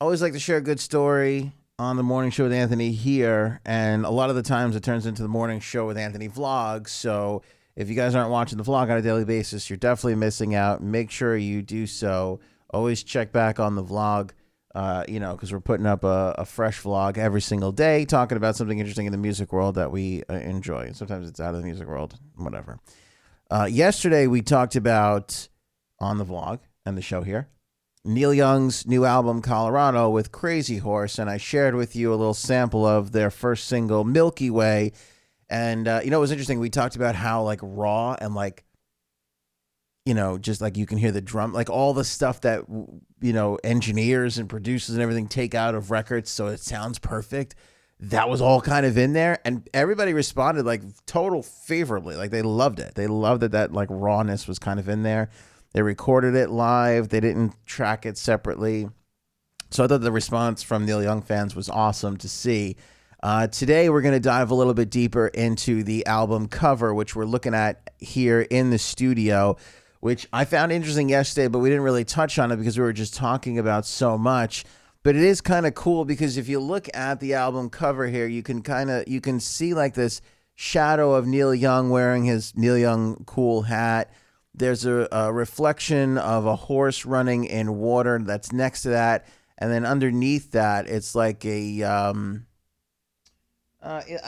always like to share a good story on the morning show with Anthony here, and a lot of the times it turns into the morning show with Anthony vlog. So if you guys aren't watching the vlog on a daily basis, you're definitely missing out. Make sure you do so. Always check back on the vlog, because we're putting up a fresh vlog every single day, talking about something interesting in the music world that we enjoy. Sometimes it's out of the music world, whatever. Yesterday we talked about on the vlog and the show here Neil Young's new album, Colorado, with Crazy Horse, and I shared with you a little sample of their first single, Milky Way. And, it was interesting. We talked about how, like, raw and, like, just, like, you can hear the drum, like, all the stuff that, engineers and producers and everything take out of records so it sounds perfect. That was all kind of in there, and everybody responded, like, total favorably. Like, they loved it. They loved that, like, rawness was kind of in there. They recorded it live. They didn't track it separately. So I thought the response from Neil Young fans was awesome to see. Today, we're going to dive a little bit deeper into the album cover, which we're looking at here in the studio, which I found interesting yesterday, but we didn't really touch on it because we were just talking about so much. But it is kind of cool because if you look at the album cover here, you can see like this shadow of Neil Young wearing his Neil Young cool hat. There's a reflection of a horse running in water that's next to that. And then underneath that, it's like I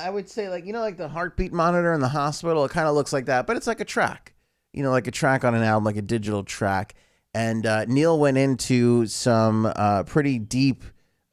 would say like the heartbeat monitor in the hospital. It kind of looks like that, but it's like a track, like a track on an album, like a digital track. And Neil went into some pretty deep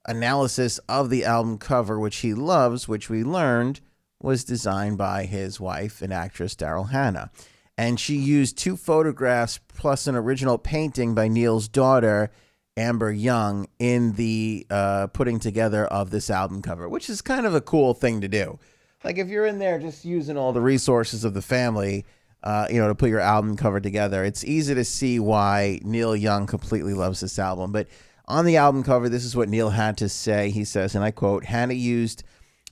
analysis of the album cover, which he loves, which we learned was designed by his wife and actress Daryl Hannah. And she used 2 photographs plus an original painting by Neil's daughter, Amber Young, in the putting together of this album cover, which is kind of a cool thing to do. Like if you're in there just using all the resources of the family, to put your album cover together, it's easy to see why Neil Young completely loves this album. But on the album cover, this is what Neil had to say. He says, and I quote, "Hannah used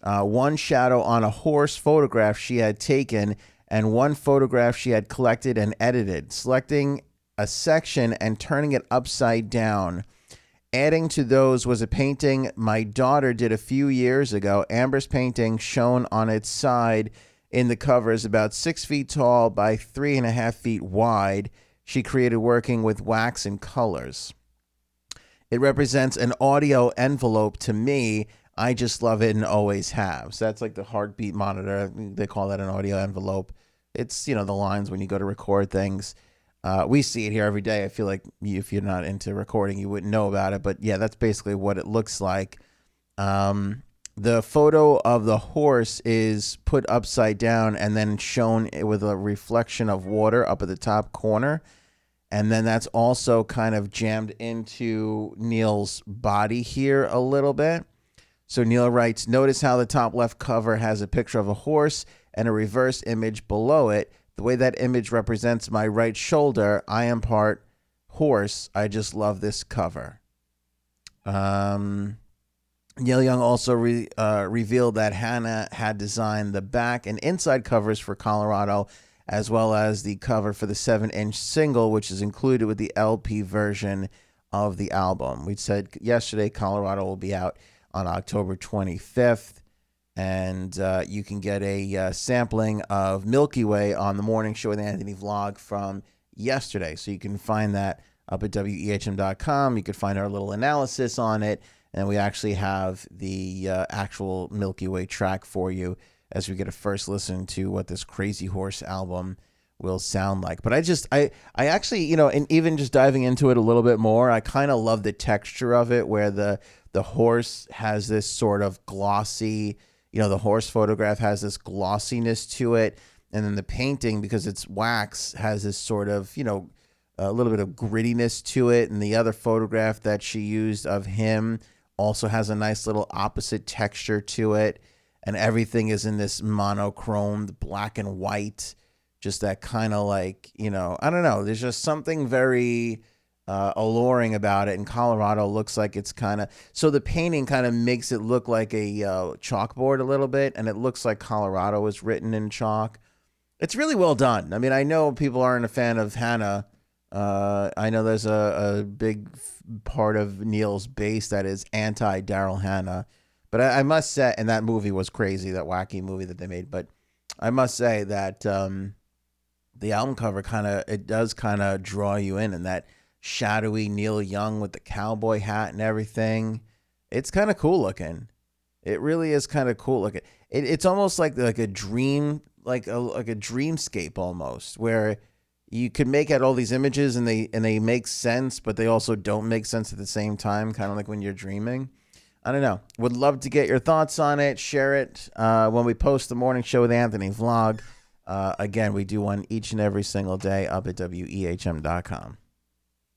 one shadow on a horse photograph she had taken and one photograph she had collected and edited, selecting a section and turning it upside down. Adding to those was a painting my daughter did a few years ago. Amber's painting, shown on its side in the cover, is about 6 feet tall by 3.5 feet wide. She created working with wax and colors. It represents an audio envelope to me. I just love it and always have." So that's like the heartbeat monitor. They call that an audio envelope. It's, the lines when you go to record things. We see it here every day. I feel like if you're not into recording, you wouldn't know about it. But yeah, that's basically what it looks like. The photo of the horse is put upside down and then shown with a reflection of water up at the top corner. And then that's also kind of jammed into Neil's body here a little bit. So Neil writes, "Notice how the top left cover has a picture of a horse and a reverse image below it. The way that image represents my right shoulder, I am part horse. I just love this cover." Neil Young also revealed that Hannah had designed the back and inside covers for Colorado, as well as the cover for the 7-inch single, which is included with the LP version of the album. We said yesterday Colorado will be out on October 25th, and you can get a sampling of Milky Way on the Morning Show with Anthony vlog from yesterday. So you can find that up at WEHM.com. You can find our little analysis on it, and we actually have the actual Milky Way track for you as we get a first listen to what this Crazy Horse album will sound like. But I actually, and even just diving into it a little bit more, I kind of love the texture of it, where the horse has this sort of glossy, the horse photograph has this glossiness to it. And then the painting, because it's wax, has this sort of, a little bit of grittiness to it. And the other photograph that she used of him also has a nice little opposite texture to it. And everything is in this monochromed black and white, just that kind of like, I don't know. There's just something very alluring about it. And Colorado looks like it's kind of, so the painting kind of makes it look like a chalkboard a little bit, and it looks like Colorado was written in chalk. It's really well done. I mean, I know people aren't a fan of Hannah. I know there's a big part of Neil's base that is anti Daryl Hannah. But I must say, and that movie was crazy, that wacky movie that they made. But I must say that the album cover does kind of draw you in, and that shadowy Neil Young with the cowboy hat and everything. It's kind of cool looking. It really is kind of cool looking. It's almost like a dream, like a dreamscape almost, where you could make out all these images and they make sense, but they also don't make sense at the same time, kind of like when you're dreaming. I don't know. Would love to get your thoughts on it. Share it when we post the Morning Show with Anthony vlog. Again, we do one each and every single day up at WEHM.com.